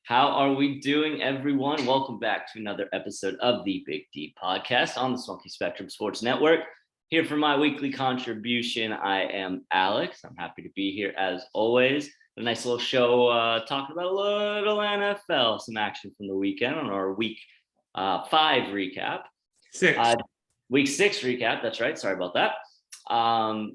How are we doing, everyone? Welcome back to another episode of the Big D podcast on the Smoky Spectrum Sports Network. Here for my weekly contribution, I am Alex. I'm happy to be here as always. A nice little show talking about a little NFL, some action from the weekend on our week 5 recap. Week 6 recap, that's right. Sorry about that.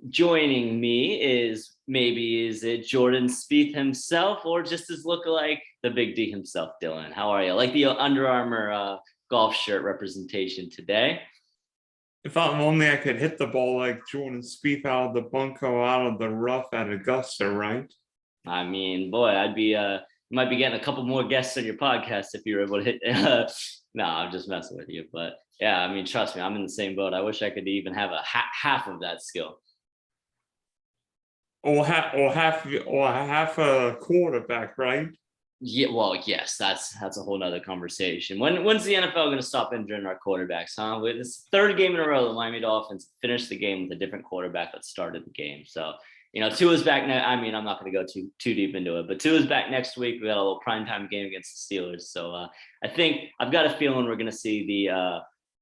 Joining me is it Jordan Spieth himself, or just his lookalike, the Big D himself, Dylan. How are you? Like the Under Armour golf shirt representation today. If only I could hit the ball like Jordan Spieth out of the bunker, out of the rough at Augusta, right? I mean, boy, I'd be you might be getting a couple more guests on your podcast if you were able to hit. No, I'm just messing with you, but yeah, I mean, trust me, I'm in the same boat. I wish I could even have a half of that skill. Or half a quarterback, right? Yeah, well, yes, that's a whole nother conversation. When's the NFL going to stop injuring our quarterbacks, huh? It's the third game in a row the Miami Dolphins finished the game with a different quarterback that started the game. So, Tua's back now. I mean, I'm not going to go too deep into it, but Tua's back next week. We got a little primetime game against the Steelers. So I think I've got a feeling we're going to see the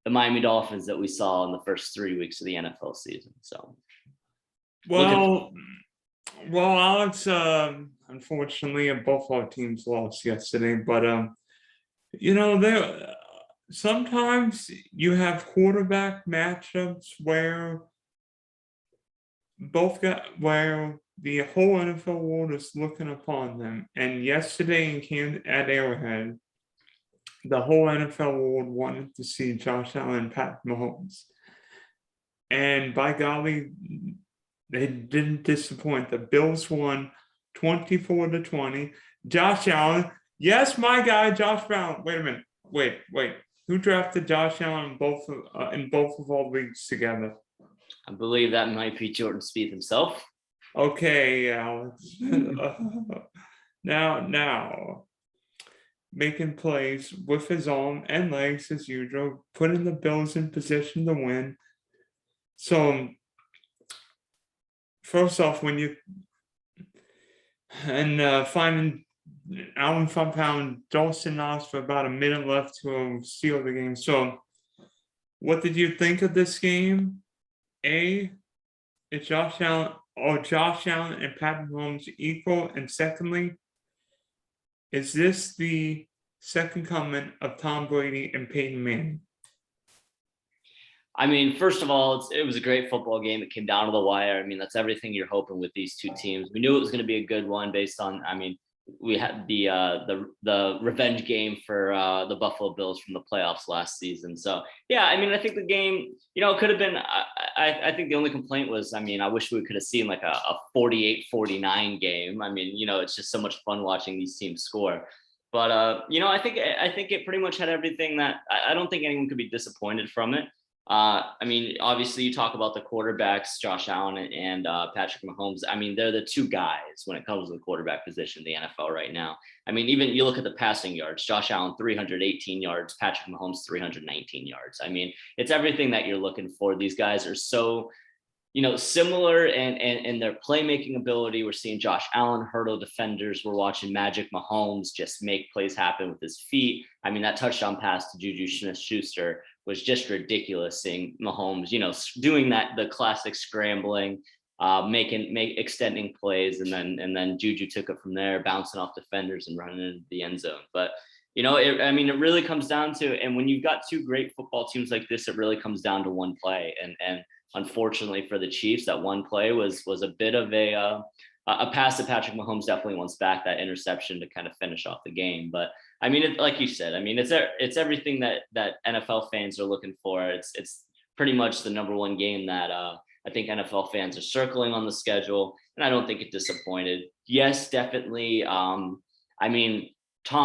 Miami Dolphins that we saw in the first 3 weeks of the NFL season. So, well, Alex, unfortunately, both our teams lost yesterday, but there sometimes you have quarterback matchups where the whole NFL world is looking upon them. And yesterday at Arrowhead, the whole NFL world wanted to see Josh Allen and Patrick Mahomes, and by golly, they didn't disappoint. The Bills won 24-20. Josh Allen, yes, my guy, Josh Allen. Wait a minute. Wait. Who drafted Josh Allen in both of our leagues together? I believe that might be Jordan Spieth himself. Okay, Alex. Now, making plays with his arm and legs as usual, putting the Bills in position to win. So, first off, finding Allen found Dawson Knox for about a minute left to steal the game. So, what did you think of this game? Is Josh Allen and Patrick Mahomes equal? And secondly, is this the second coming of Tom Brady and Peyton Manning? I mean, first of all, it was a great football game. It came down to the wire. I mean, that's everything you're hoping with these two teams. We knew it was going to be a good one based on, we had the revenge game for the Buffalo Bills from the playoffs last season. So, yeah, I think the game, could have been, I think the only complaint was, I wish we could have seen like a 48-49 game. It's just so much fun watching these teams score. But, I think it pretty much had everything that I don't think anyone could be disappointed from it. Obviously you talk about the quarterbacks, Josh Allen and Patrick Mahomes. They're the two guys when it comes to the quarterback position in the NFL right now. Even you look at the passing yards, Josh Allen, 318 yards, Patrick Mahomes, 319 yards. It's everything that you're looking for. These guys are so, similar in their playmaking ability. We're seeing Josh Allen hurdle defenders. We're watching Magic Mahomes just make plays happen with his feet. That touchdown pass to Juju Smith-Schuster was just ridiculous, seeing Mahomes, doing the classic scrambling, extending plays, and then Juju took it from there, bouncing off defenders and running into the end zone. But it really comes down to, and when you've got two great football teams like this, it really comes down to one play. And unfortunately for the Chiefs, that one play was a bit of a pass that Patrick Mahomes definitely wants back, that interception to kind of finish off the game. But like you said, it's everything that NFL fans are looking for. It's pretty much the number one game that I think NFL fans are circling on the schedule, and I don't think it disappointed. Yes, definitely. Tom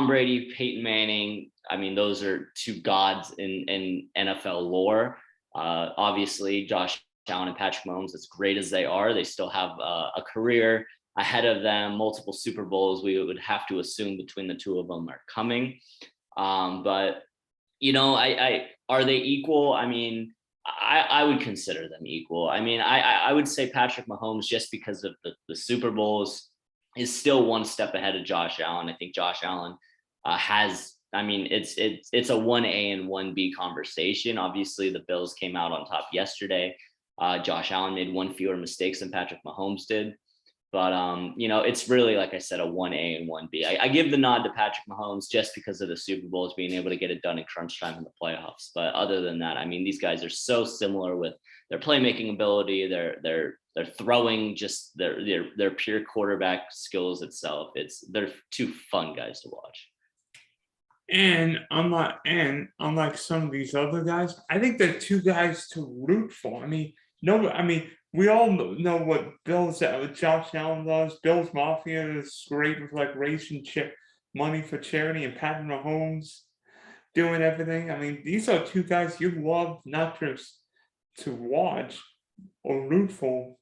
Brady, Peyton Manning. Those are two gods in NFL lore. Obviously, Josh Allen and Patrick Mahomes, as great as they are, they still have a career ahead of them, multiple Super Bowls we would have to assume between the two of them are coming. But are they equal? I would consider them equal. I would say Patrick Mahomes, just because of the Super Bowls, is still one step ahead of Josh Allen. I think Josh Allen has. I mean, it's a 1A and 1B conversation. Obviously, the Bills came out on top yesterday. Josh Allen made one fewer mistakes than Patrick Mahomes did. But it's really, like I said, a 1A and 1B. I give the nod to Patrick Mahomes just because of the Super Bowls, being able to get it done in crunch time in the playoffs. But other than that, I mean, these guys are so similar with their playmaking ability, their throwing, just their pure quarterback skills itself. They're two fun guys to watch. And unlike some of these other guys, I think they're two guys to root for. I mean, we all know what Josh Allen does. Bills Mafia is great with like raising money for charity, and Patrick Mahomes doing everything. I mean, these are two guys you love not just to watch or root for.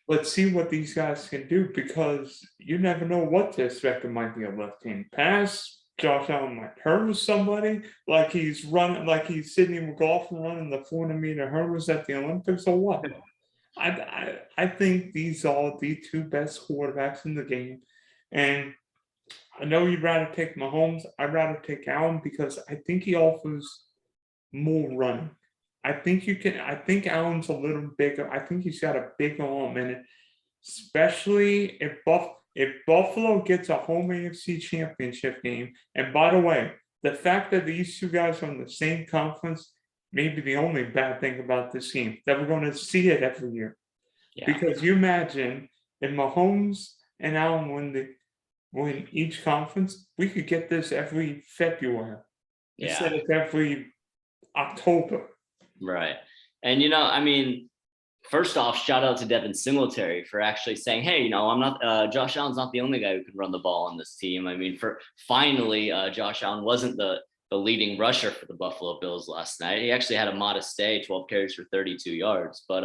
Let's see what these guys can do, because you never know what to expect. It might be a left-hand pass. Josh Allen might hurdle somebody like he's Sidney McLaughlin running the 400-meter hurdles at the Olympics, or what. I think these are the two best quarterbacks in the game. And I know you'd rather take Mahomes. I'd rather take Allen because I think he offers more running. I think Allen's a little bigger. I think he's got a big arm in it, especially if Buffalo gets a home AFC Championship game. And by the way, the fact that these two guys are in the same conference may be the only bad thing about this game, that we're going to see it every year. Yeah. Because you imagine if Mahomes and Allen win each conference, we could get this every February instead of every October. Right. And, I mean, first off, shout out to Devin Singletary for actually saying, hey, I'm not, Josh Allen's not the only guy who can run the ball on this team. I mean, finally, Josh Allen wasn't the leading rusher for the Buffalo Bills last night. He actually had a modest day, 12 carries for 32 yards. But,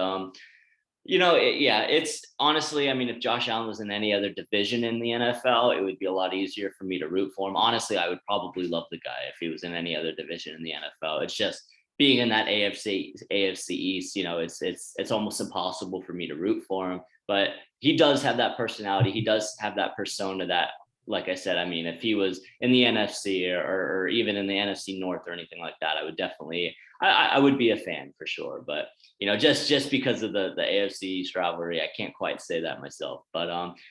it's honestly, I mean, if Josh Allen was in any other division in the NFL, it would be a lot easier for me to root for him. Honestly, I would probably love the guy if he was in any other division in the NFL. It's just, being in that AFC East, it's almost impossible for me to root for him. But he does have that personality. He does have that persona that, like I said, I mean, if he was in the NFC or even in the NFC North or anything like that, I would definitely, I would be a fan for sure. But, just because of the AFC East rivalry, I can't quite say that myself. But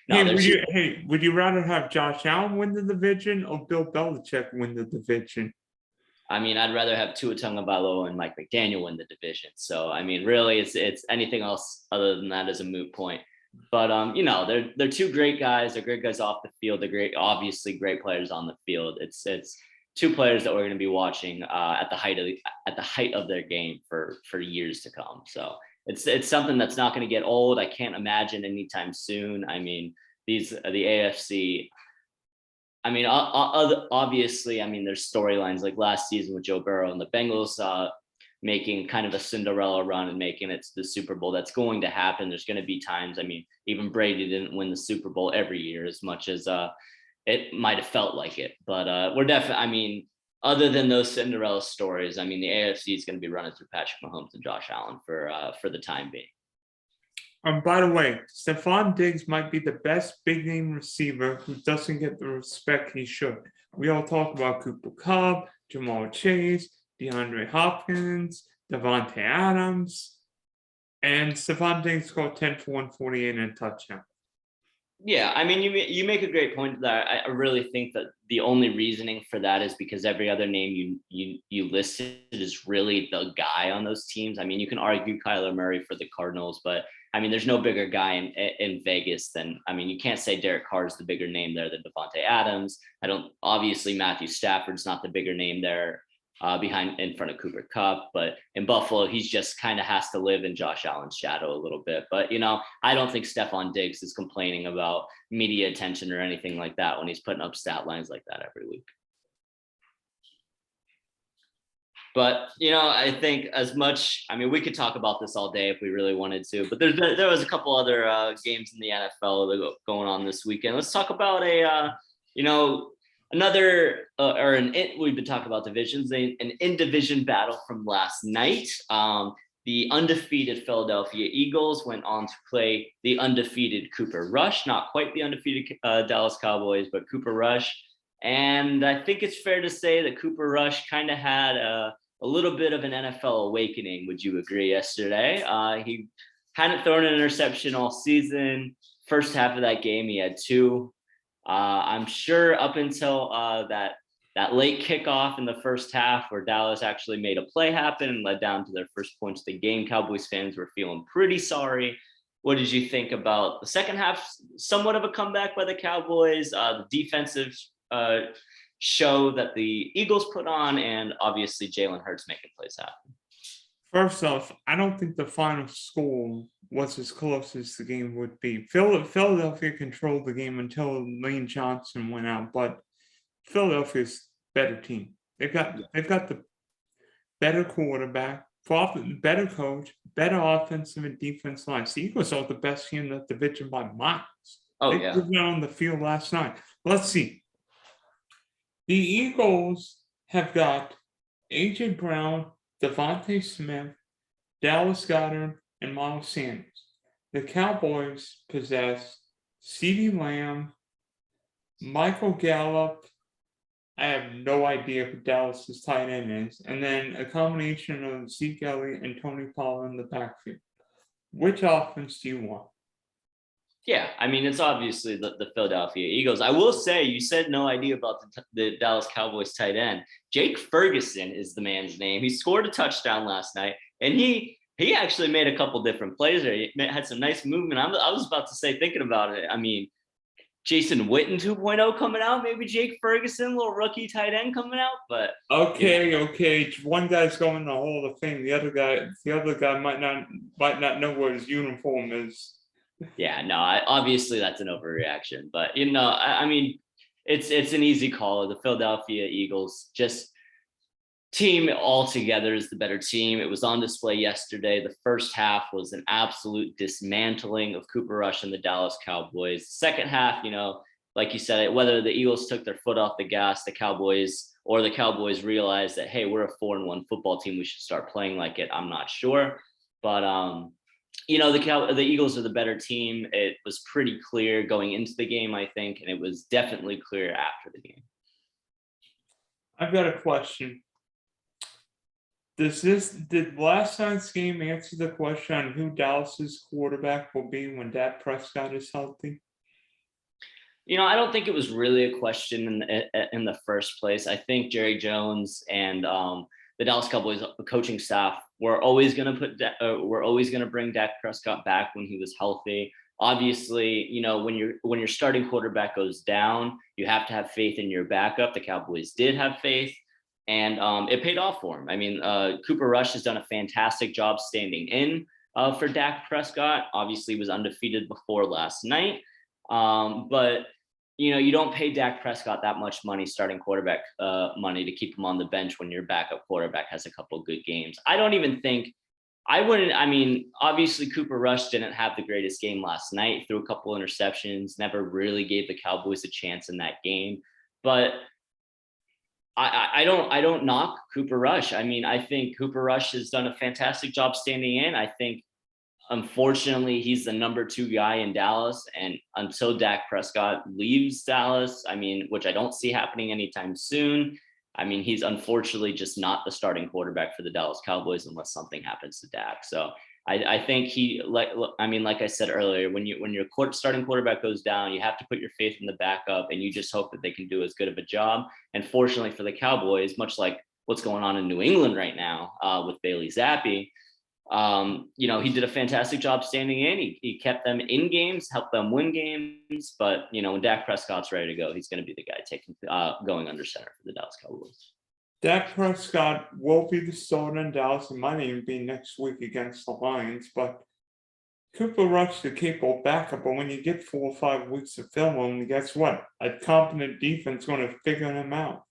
would you rather have Josh Allen win the division or Bill Belichick win the division? I mean, I'd rather have Tua Tagovailoa and Mike McDaniel win the division. So, I mean, really, it's anything else other than that is a moot point. But they're two great guys. They're great guys off the field. They're obviously great players on the field. It's two players that we're going to be watching at the height of their game for years to come. So it's something that's not going to get old. I can't imagine anytime soon. I mean, the AFC. I mean, obviously, I mean, there's storylines like last season with Joe Burrow and the Bengals making kind of a Cinderella run and making it to the Super Bowl. That's going to happen. There's going to be times. I mean, even Brady didn't win the Super Bowl every year as much as it might have felt like it. But we're definitely, I mean, other than those Cinderella stories, I mean, the AFC is going to be running through Patrick Mahomes and Josh Allen for the time being. By the way, Stephon Diggs might be the best big name receiver who doesn't get the respect he should. We all talk about Cooper Kupp, Jamal Chase, DeAndre Hopkins, Davante Adams, and Stephon Diggs scored 10 for 148 and a touchdown. Yeah, I mean, you make a great point there. I really think that the only reasoning for that is because every other name you listed is really the guy on those teams. I mean, you can argue Kyler Murray for the Cardinals, but I mean, there's no bigger guy in Vegas than, I mean, you can't say Derek Carr is the bigger name there than Davante Adams. Obviously Matthew Stafford's not the bigger name there in front of Cooper Kupp, but in Buffalo, he's just kind of has to live in Josh Allen's shadow a little bit. But, I don't think Stephon Diggs is complaining about media attention or anything like that when he's putting up stat lines like that every week. But, I think we could talk about this all day if we really wanted to, but there was a couple other games in the NFL going on this weekend. Let's talk about we've been talking about divisions, an in-division battle from last night. The undefeated Philadelphia Eagles went on to play the undefeated Cooper Rush, not quite the undefeated Dallas Cowboys, but Cooper Rush. And I think it's fair to say that Cooper Rush kind of had a little bit of an NFL awakening. Would you agree yesterday? He hadn't thrown an interception all season. First half of that game, he had 2. I'm sure up until that late kickoff in the first half where Dallas actually made a play happen and led down to their first points of the game, Cowboys fans were feeling pretty sorry. What did you think about the second half? Somewhat of a comeback by the Cowboys, the defensive show that the Eagles put on, and obviously Jalen Hurts making plays happen. First off, I don't think the final score was as close as the game would be. Philadelphia controlled the game until Lane Johnson went out, but Philadelphia's better team. They've got the better quarterback, better coach, better offensive and defense lines. The Eagles are the best team in the division by miles. They proved it on the field last night. Let's see. The Eagles have got A.J. Brown, Devontae Smith, Dallas Goedert, and Miles Sanders. The Cowboys possess CeeDee Lamb, Michael Gallup. I have no idea who Dallas's tight end is. And then a combination of Zeke Elliott and Tony Pollard in the backfield. Which offense do you want? Yeah, I mean, it's obviously the Philadelphia Eagles. I will say, you said no idea about the Dallas Cowboys tight end. Jake Ferguson is the man's name. He scored a touchdown last night, and he actually made a couple different plays there. He had some nice movement. I was about to say, thinking about it, I mean, Jason Witten 2.0 coming out, maybe Jake Ferguson, little rookie tight end coming out, but okay. One guy's going to the Hall of Fame. The other guy might not know what his uniform is. Yeah, no, obviously that's an overreaction, but I mean, it's an easy call. The Philadelphia Eagles just team altogether is the better team. It was on display yesterday. The first half was an absolute dismantling of Cooper Rush and the Dallas Cowboys. Second half, like you said, whether the Eagles took their foot off the gas, the Cowboys realized that, hey, we're a 4-1 football team. We should start playing like it. I'm not sure, but the Eagles are the better team. It was pretty clear going into the game, I think, and it was definitely clear after the game. I've got a question. Did last night's game answer the question on who Dallas's quarterback will be when Dak Prescott is healthy? I don't think it was really a question in the first place. I think Jerry Jones and the Dallas Cowboys coaching staff were always going to bring Dak Prescott back when he was healthy. Obviously, when your starting quarterback goes down, you have to have faith in your backup. The Cowboys did have faith, and it paid off for him. I mean, Cooper Rush has done a fantastic job standing in for Dak Prescott. Obviously, he was undefeated before last night, but you don't pay Dak Prescott that much money, starting quarterback money, to keep him on the bench when your backup quarterback has a couple good games. Obviously Cooper Rush didn't have the greatest game last night, threw a couple interceptions, never really gave the Cowboys a chance in that game. But I don't knock Cooper Rush. I mean, I think Cooper Rush has done a fantastic job standing in. I think, unfortunately, he's the number 2 guy in Dallas. And until Dak Prescott leaves Dallas, which I don't see happening anytime soon, he's unfortunately just not the starting quarterback for the Dallas Cowboys unless something happens to Dak. So I think like I said earlier, when your starting quarterback goes down, you have to put your faith in the backup, and you just hope that they can do as good of a job. And fortunately for the Cowboys, much like what's going on in New England right now with Bailey Zappi, he did a fantastic job standing in. He kept them in games, helped them win games. But when Dak Prescott's ready to go, he's going to be the guy going under center for the Dallas Cowboys. Dak Prescott will be the starter in Dallas. It might even be next week against the Lions. But Cooper Rush is a capable backup. But when you get 4 or 5 weeks of film, guess what? A competent defense is going to figure him out.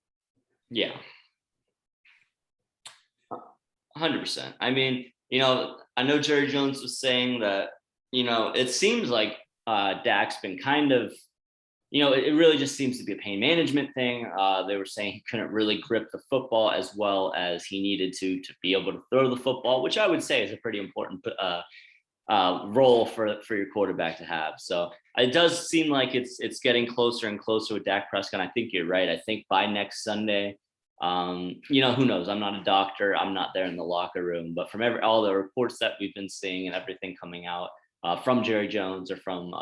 Yeah, 100%. I know Jerry Jones was saying that, it seems like Dak's been kind of, it really just seems to be a pain management thing. They were saying he couldn't really grip the football as well as he needed to be able to throw the football, which I would say is a pretty important role for your quarterback to have. So it does seem like it's getting closer and closer with Dak Prescott. I think you're right. I think by next Sunday, who knows? I'm not a doctor. I'm not there in the locker room, but from all the reports that we've been seeing and everything coming out from Jerry Jones or from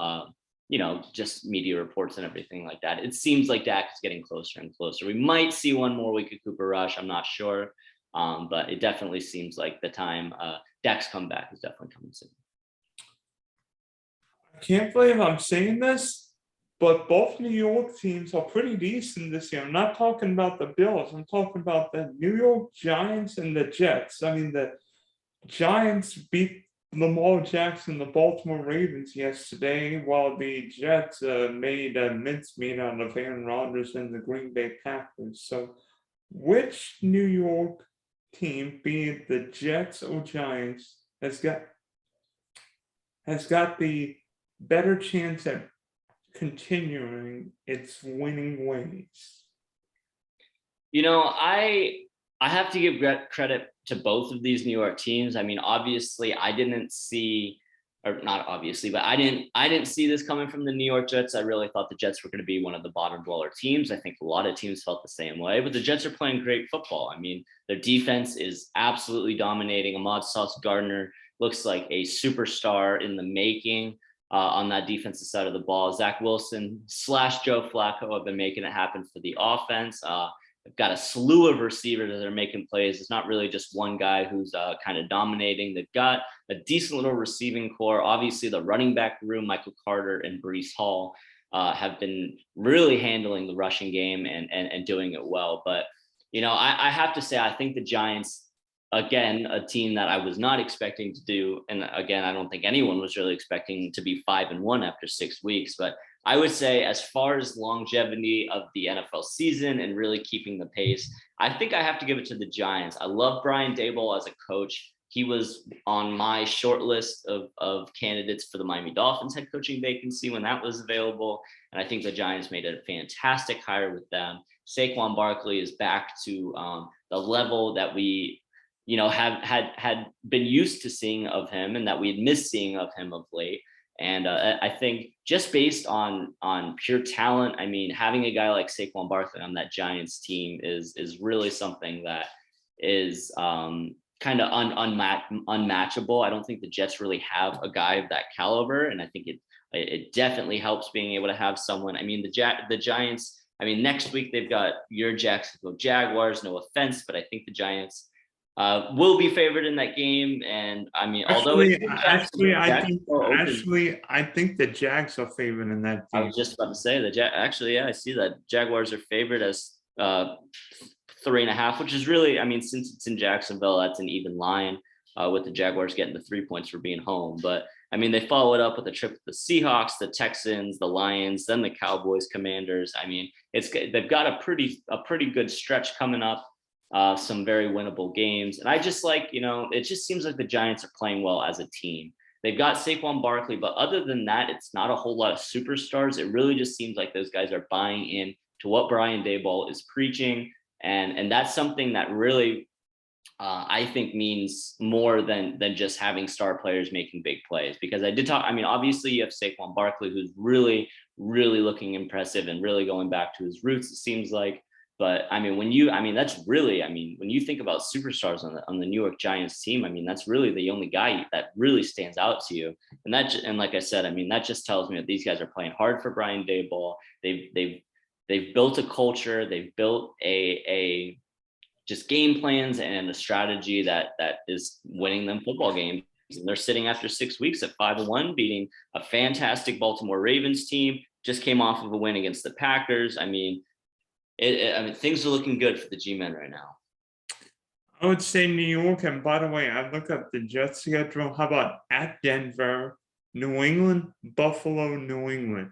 just media reports and everything like that, it seems like Dak is getting closer and closer. We might see one more week of Cooper Rush. I'm not sure, but it definitely seems like the time Dak's comeback is definitely coming soon. I can't believe I'm saying this, but both New York teams are pretty decent this year. I'm not talking about the Bills. I'm talking about the New York Giants and the Jets. I mean, the Giants beat Lamar Jackson, the Baltimore Ravens yesterday, while the Jets made a mincemeat out of Aaron Rodgers and the Green Bay Packers. So which New York team, be it the Jets or Giants, has got the better chance at continuing its winning ways? I have to give credit to both of these New York teams. I mean, obviously, I didn't see this coming from the New York Jets. I really thought the Jets were going to be one of the bottom dweller teams. I think a lot of teams felt the same way, but the Jets are playing great football. I mean, their defense is absolutely dominating. Ahmad Sauce Gardner looks like a superstar in the making on that defensive side of the ball. Zach Wilson / Joe Flacco have been making it happen for the offense. They've got a slew of receivers that are making plays. It's not really just one guy who's kind of dominating. They've got a decent little receiving core. Obviously, the running back room, Michael Carter and Breece Hall, have been really handling the rushing game and doing it well. But, I have to say, I think the Giants, again, a team that I was not expecting to do. And again, I don't think anyone was really expecting to be 5-1 after 6 weeks, but I would say as far as longevity of the NFL season and really keeping the pace, I think I have to give it to the Giants. I love Brian Daboll as a coach. He was on my short list of candidates for the Miami Dolphins head coaching vacancy when that was available. And I think the Giants made a fantastic hire with them. Saquon Barkley is back to the level that we had been used to seeing of him and that we had missed seeing of him of late. And I think just based on pure talent, I mean, having a guy like Saquon Barkley on that Giants team is really something that is kind of unmatchable. I don't think the Jets really have a guy of that caliber, and I think it definitely helps being able to have someone. I mean, the Giants. I mean, next week they've got your Jacksonville Jaguars. No offense, but I think the Giants will be favored in that game. And I mean, I think the Jags are favored in that game. I was just about to say I see that Jaguars are favored as 3.5, which is really, I mean, since it's in Jacksonville, that's an even line with the Jaguars getting the 3 points for being home. But I mean, they follow it up with a trip to the Seahawks, the Texans, the Lions, then the Cowboys, Commanders. I mean, they've got a pretty good stretch coming up. Some very winnable games. And I just it just seems like the Giants are playing well as a team. They've got Saquon Barkley, but other than that, it's not a whole lot of superstars. It really just seems like those guys are buying in to what Brian Daboll is preaching. And that's something that really, I think means more than just having star players making big plays. Because obviously you have Saquon Barkley, who's really, really looking impressive and really going back to his roots, it seems like. But I mean, when you think about superstars on the New York Giants team, I mean, that's really the only guy that really stands out to you. And like I said, I mean, that just tells me that these guys are playing hard for Brian Daboll. They've built a culture. They've built a just game plans and a strategy that is winning them football games. And they're sitting after 6 weeks at 5-1, beating a fantastic Baltimore Ravens team. Just came off of a win against the Packers. I mean, things are looking good for the G-men right now. I would say New York, and by the way, I look up the Jets schedule. How about at Denver, New England, Buffalo, New England?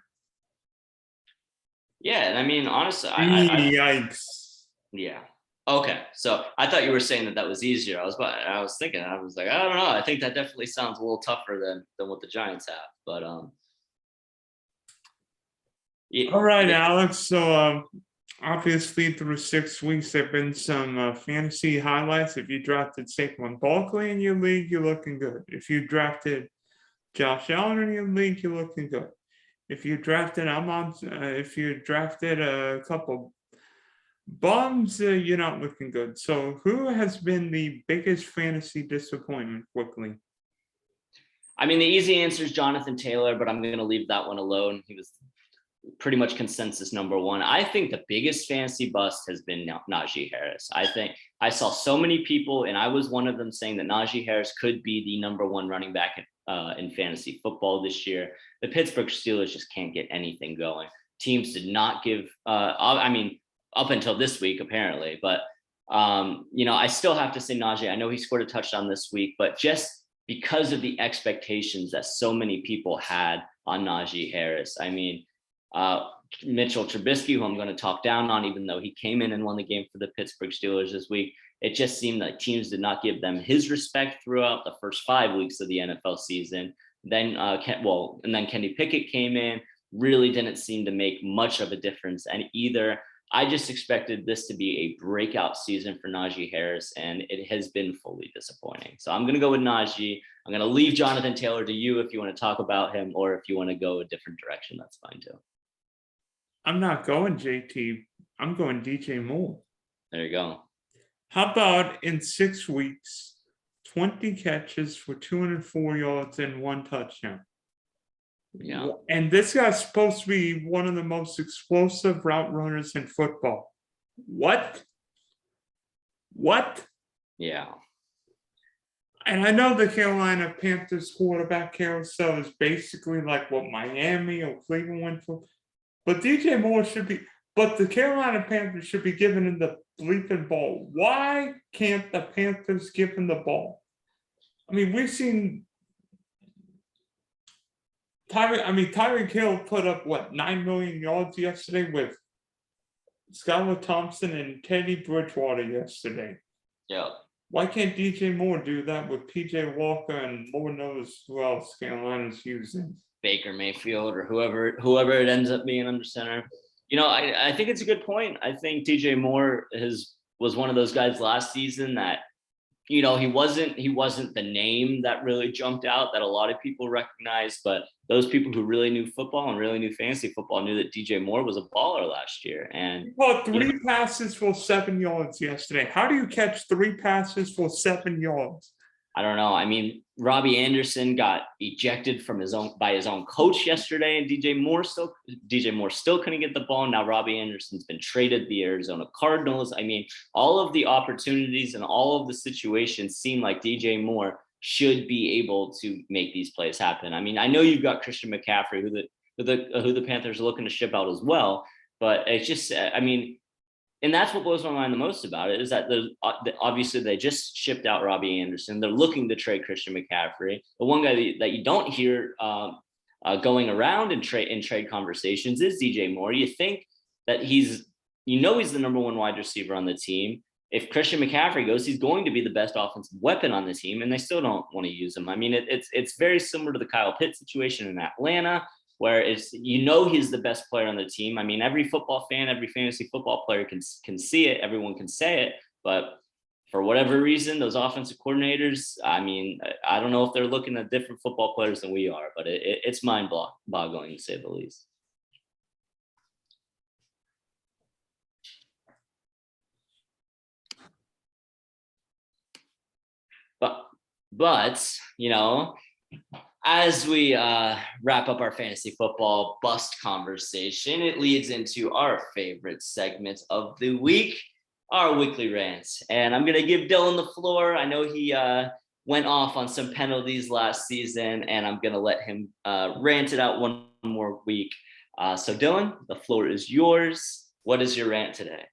Yeah, and I mean, honestly, yikes. Yeah. Okay, so I thought you were saying that was easier. I was thinking, I was like, I don't know. I think that definitely sounds a little tougher than what the Giants have. But yeah. All right, Alex. So obviously, through 6 weeks, there have been some fantasy highlights. If you drafted Saquon Barkley in your league, you're looking good. If you drafted Josh Allen in your league, you're looking good. If you drafted a couple bums, you're not looking good. So who has been the biggest fantasy disappointment quickly? I mean, the easy answer is Jonathan Taylor, but I'm going to leave that one alone. He was pretty much consensus number one. I think the biggest fantasy bust has been Najee Harris. I think I saw so many people, and I was one of them, saying that Najee Harris could be the number one running back in fantasy football this year. The Pittsburgh Steelers just can't get anything going. Teams did not give, I mean, up until this week, apparently, but I still have to say Najee. I know he scored a touchdown this week, but just because of the expectations that so many people had on Najee Harris. I mean, Mitchell Trubisky, who I'm going to talk down on, even though he came in and won the game for the Pittsburgh Steelers this week, it just seemed like teams did not give them his respect throughout the first 5 weeks of the NFL season. Then, and then Kenny Pickett came in, really didn't seem to make much of a difference. And either I just expected this to be a breakout season for Najee Harris, and it has been fully disappointing. So I'm going to go with Najee. I'm going to leave Jonathan Taylor to you if you want to talk about him, or if you want to go a different direction, that's fine too. I'm not going JT. I'm going DJ Moore. There you go. How about in 6 weeks, 20 catches for 204 yards and 1 touchdown? Yeah. And this guy's supposed to be one of the most explosive route runners in football. What? Yeah. And I know the Carolina Panthers quarterback carousel is basically like what Miami or Cleveland went for. But DJ Moore but the Carolina Panthers should be giving him the bleeping ball. Why can't the Panthers give him the ball? I mean, we've seen Tyreek Hill put up 9 million yards yesterday with Skylar Thompson and Teddy Bridgewater yesterday. Yeah. Why can't DJ Moore do that with PJ Walker and Lord knows who else Carolina's using? Baker Mayfield or whoever it ends up being under center. I think it's a good point. I think DJ Moore was one of those guys last season that, he wasn't the name that really jumped out that a lot of people recognized, but those people who really knew football and really knew fantasy football knew that DJ Moore was a baller last year. And he caught 3 passes for 7 yards yesterday. How do you catch 3 passes for 7 yards? I don't know. I mean, Robbie Anderson got ejected by his own coach yesterday, and DJ Moore still couldn't get the ball. Now Robbie Anderson's been traded to the Arizona Cardinals. I mean, all of the opportunities and all of the situations seem like DJ Moore should be able to make these plays happen. I mean, I know you've got Christian McCaffrey, who the Panthers are looking to ship out as well, but it's just, I mean. And that's what blows my mind the most about it, is that obviously they just shipped out Robbie Anderson. They're looking to trade Christian McCaffrey. The one guy that you don't hear going around in trade conversations is DJ Moore. You think that he's the number one wide receiver on the team. If Christian McCaffrey goes, he's going to be the best offensive weapon on the team, and they still don't want to use him. I mean, it's very similar to the Kyle Pitts situation in Atlanta, where he's the best player on the team. I mean, every football fan, every fantasy football player can see it. Everyone can say it. But for whatever reason, those offensive coordinators, I mean, I don't know if they're looking at different football players than we are, but it's mind-boggling to say the least. But as we wrap up our fantasy football bust conversation, it leads into our favorite segment of the week, our weekly rants. And I'm going to give Dylan the floor. I know he went off on some penalties last season, and I'm going to let him rant it out one more week. So Dylan, the floor is yours. What is your rant today?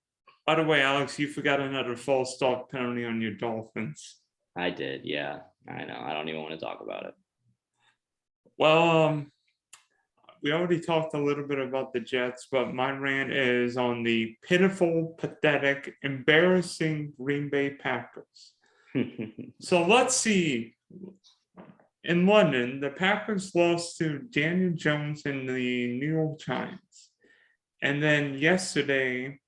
By the way, Alex, you forgot another false start penalty on your Dolphins. I did, yeah. I know. I don't even want to talk about it. Well, we already talked a little bit about the Jets, but my rant is on the pitiful, pathetic, embarrassing Green Bay Packers. So let's see. In London, the Packers lost to Daniel Jones and the New York Giants. And then yesterday,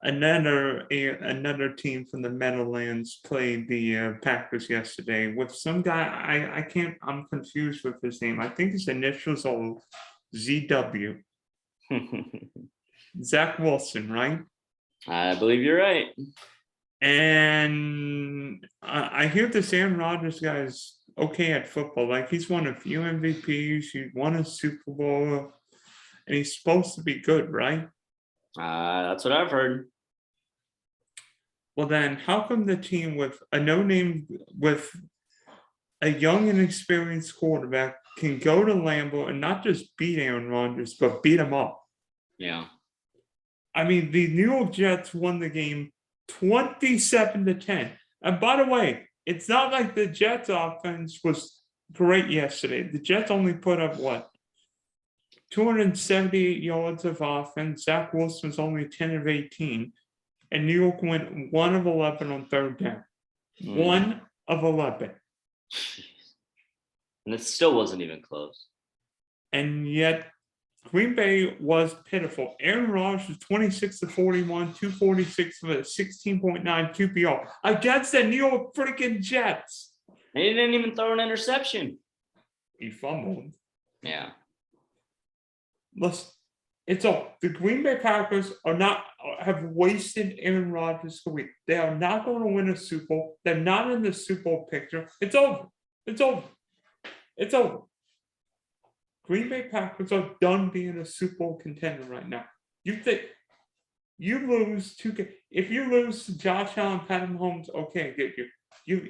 another team from the Meadowlands played the Packers yesterday with some guy. I'm confused with his name. I think his initials are ZW. Zach Wilson, right? I believe you're right. And I hear this Aaron Rodgers guy's okay at football. Like he's won a few MVPs, he won a Super Bowl, and he's supposed to be good, right? That's what I've heard. Well, then how come the team with a no-name, with a young and experienced quarterback can go to Lambeau and not just beat Aaron Rodgers, but beat him up? Yeah. I mean, the New York Jets won the game 27-10. And by the way, it's not like the Jets offense was great yesterday. The Jets only put up what? 278 yards of offense. Zach Wilson was only 10 of 18. And New York went 1 of 11 on third down. 1 of 11. And it still wasn't even close. And yet, Green Bay was pitiful. Aaron Rodgers was 26-41, 246 with a 16.9 QPR against the New York freaking Jets. And he didn't even throw an interception. He fumbled. Yeah. Listen, it's all. The Green Bay Packers have wasted Aaron Rodgers' career. They are not going to win a Super Bowl. They're not in the Super Bowl picture. It's over. It's over. It's over. Green Bay Packers are done being a Super Bowl contender right now. You think you lose if you lose to Josh Allen, Patrick Mahomes, okay, get you.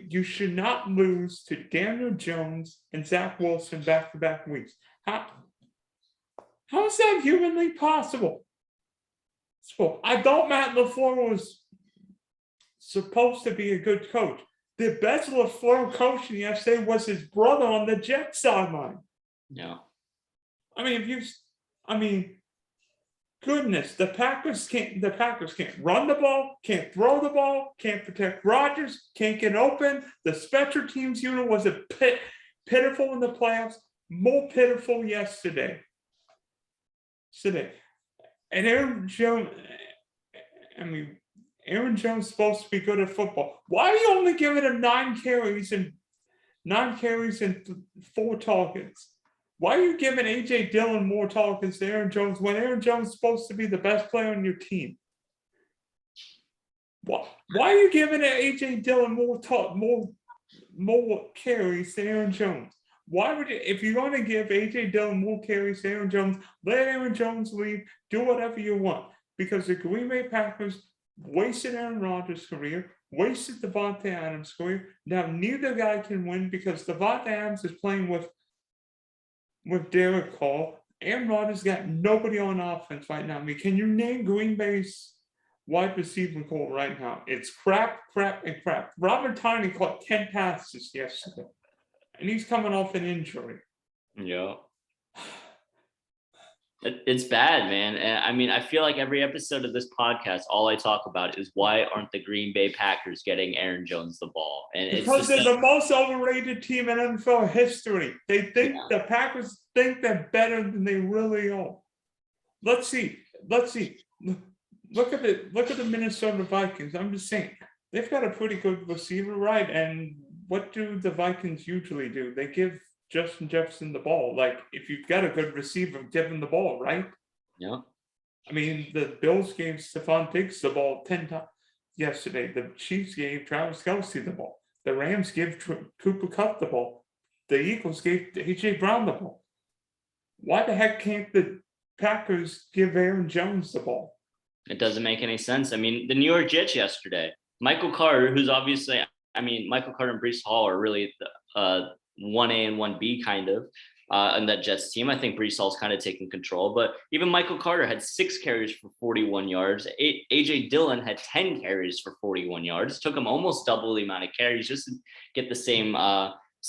You should not lose to Daniel Jones and Zach Wilson back-to-back weeks. How is that humanly possible? So I thought Matt LaFleur was supposed to be a good coach. The best LaFleur coaching yesterday was his brother on the Jets sideline. Yeah. Goodness, the Packers can't run the ball, can't throw the ball, can't protect Rodgers, can't get open. The special teams unit was pitiful in the playoffs, more pitiful yesterday. And Aaron Jones is supposed to be good at football. Why are you only giving him 9 carries and 4 targets? Why are you giving A.J. Dillon more targets than Aaron Jones when Aaron Jones is supposed to be the best player on your team? Why are you giving A.J. Dillon more carries than Aaron Jones? Why would you, if you're going to give A.J. Dillon more carries than Aaron Jones, let Aaron Jones leave, do whatever you want. Because the Green Bay Packers wasted Aaron Rodgers' career, wasted Devontae Adams' career. Now neither guy can win because Devontae Adams is playing with Derek Carr. Aaron Rodgers got nobody on offense right now. I mean, can you name Green Bay's wide receiver core right now? It's crap, and crap. Robert Tiny caught 10 passes yesterday, and he's coming off an injury. Yeah. It's bad, man. And I mean, I feel like every episode of this podcast, all I talk about is why aren't the Green Bay Packers getting Aaron Jones the ball? And because they're the most overrated team in NFL history. They think the Packers think they're better than they really are. Let's see. Look at the Minnesota Vikings. I'm just saying they've got a pretty good receiver, right? And what do the Vikings usually do? They give Justin Jefferson the ball. Like, if you've got a good receiver, give him the ball, right? Yeah. I mean, the Bills gave Stephon Diggs the ball 10 times yesterday. The Chiefs gave Travis Kelce the ball. The Rams gave Cooper Kupp the ball. The Eagles gave A.J. Brown the ball. Why the heck can't the Packers give Aaron Jones the ball? It doesn't make any sense. I mean, the New York Jets yesterday, Michael Carter, who's obviously, Michael Carter and Breece Hall are really 1A and 1B kind of on that Jets team. I think Breece Hall's kind of taking control, but even Michael Carter had 6 carries for 41 yards. A.J. Dillon had 10 carries for 41 yards. It took him almost double the amount of carries just to get the same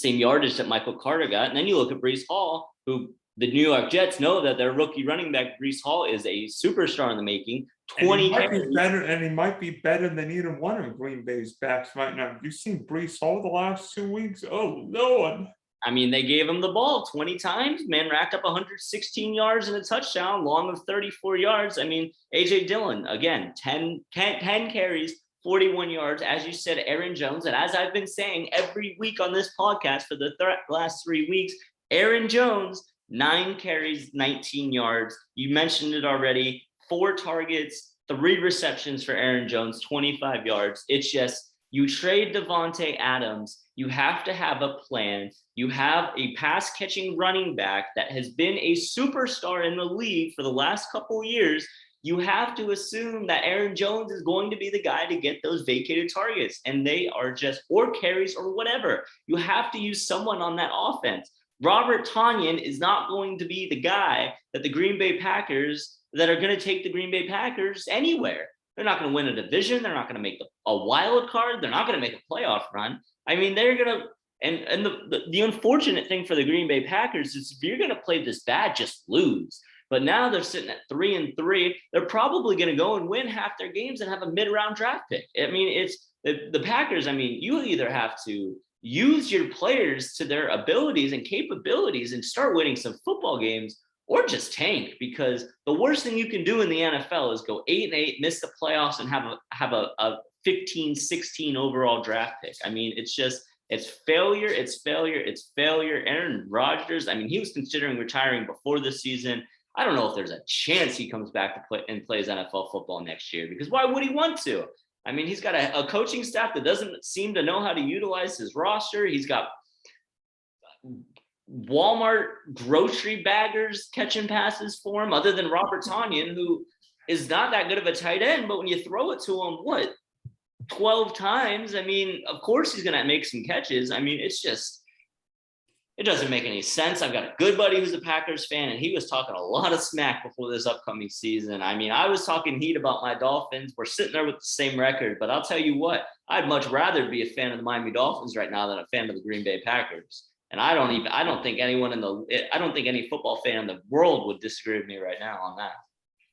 yardage that Michael Carter got. And then you look at Breece Hall, who the New York Jets know that their rookie running back, Breece Hall, is a superstar in the making. 20 and he might be better than either one of Green Bay's backs right now. Have you seen Breece Hall the last 2 weeks? Oh, Lord. I mean, they gave him the ball 20 times. Man racked up 116 yards and a touchdown, long of 34 yards. I mean, A.J. Dillon, again, 10 carries, 41 yards. As you said, Aaron Jones. And as I've been saying every week on this podcast for the last 3 weeks, Aaron Jones, 9 carries, 19 yards. You mentioned it already. 4 targets, 3 receptions for Aaron Jones, 25 yards. It's just, you trade Devontae Adams, you have to have a plan. You have a pass-catching running back that has been a superstar in the league for the last couple of years. You have to assume that Aaron Jones is going to be the guy to get those vacated targets, and they are just, or carries or whatever. You have to use someone on that offense. Robert Tonyan is not going to be the guy that the Green Bay Packers, that are going to take the Green Bay Packers anywhere. They're not going to win a division. They're not going to make a wild card. They're not going to make a playoff run. I mean, they're going to, and the unfortunate thing for the Green Bay Packers is if you're going to play this bad, just lose. But now they're sitting at 3-3. They're probably going to go and win half their games and have a mid-round draft pick. I mean, it's the Packers. I mean, you either have to use your players to their abilities and capabilities and start winning some football games, or just tank, because the worst thing you can do in the NFL is go 8-8, miss the playoffs, and have a 15, 16 overall draft pick. I mean, it's failure. It's failure. Aaron Rodgers, I mean, he was considering retiring before this season. I don't know if there's a chance he comes back to play and plays NFL football next year, because why would he want to? I mean, he's got a coaching staff that doesn't seem to know how to utilize his roster. He's got Walmart grocery baggers catching passes for him, other than Robert Tonyan, who is not that good of a tight end, but when you throw it to him, 12 times, I mean, of course he's going to make some catches. I mean, it's just, it doesn't make any sense. I've got a good buddy who's a Packers fan, and he was talking a lot of smack before this upcoming season. I mean, I was talking heat about my Dolphins. We're sitting there with the same record, but I'll tell you what, I'd much rather be a fan of the Miami Dolphins right now than a fan of the Green Bay Packers. And I don't think any football fan in the world would disagree with me right now on that.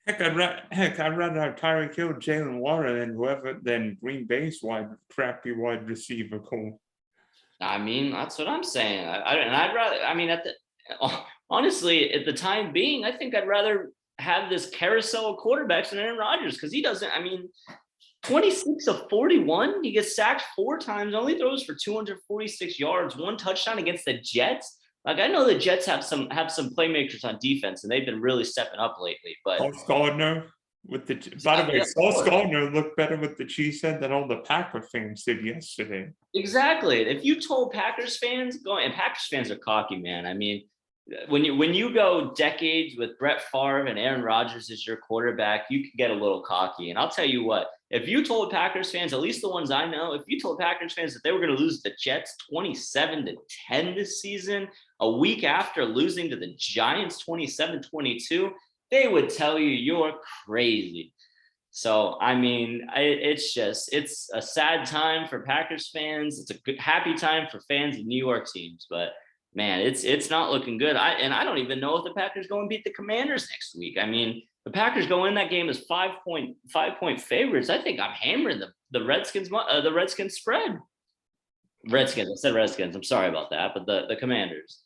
I'd rather have Tyreek Hill, Jalen Warren, than Green Bay's crappy wide receiver core. I mean, that's what I'm saying. I'd rather. I mean, honestly, at the time being, I think I'd rather have this carousel of quarterbacks than Aaron Rodgers, because he doesn't. I mean, 26 of 41. He gets sacked 4 times, only throws for 246 yards, 1 touchdown against the Jets. Like, I know the Jets have some playmakers on defense, and they've been really stepping up lately. But Sauce Gardner Sauce Gardner looked better with the cheese head than all the Packer fans did yesterday. Exactly. If you told Packers fans, and Packers fans are cocky, man. I mean, when you go decades with Brett Favre and Aaron Rodgers as your quarterback, you can get a little cocky. And I'll tell you what, if you told Packers fans, at least the ones I know, if you told Packers fans that they were going to lose the Jets 27-10 this season, a week after losing to the Giants 27-22, they would tell you you're crazy. So, I mean, it's a sad time for Packers fans. It's a good, happy time for fans of New York teams, but man, it's not looking good. I don't even know if the Packers go and beat the Commanders next week. I mean, the Packers go in that game as 5-point favorites. I think I'm hammering the Redskins spread. Redskins. I said Redskins. I'm sorry about that, but the Commanders.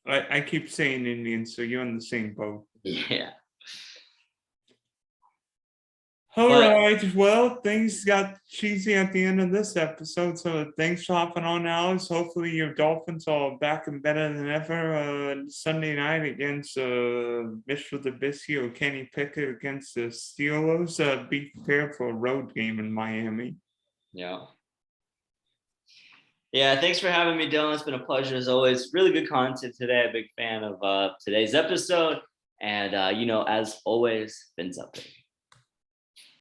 I keep saying Indians, so you're in the same boat. Yeah. All right. Well, things got cheesy at the end of this episode, so thanks for hopping on, Alex. Hopefully your Dolphins are back and better than ever Sunday night against Mr. Trubisky or Kenny Pickett against the Steelers. Be prepared for a road game in Miami. Yeah. Yeah, thanks for having me, Dylan. It's been a pleasure as always. Really good content today. A big fan of today's episode. And, as always, fins up.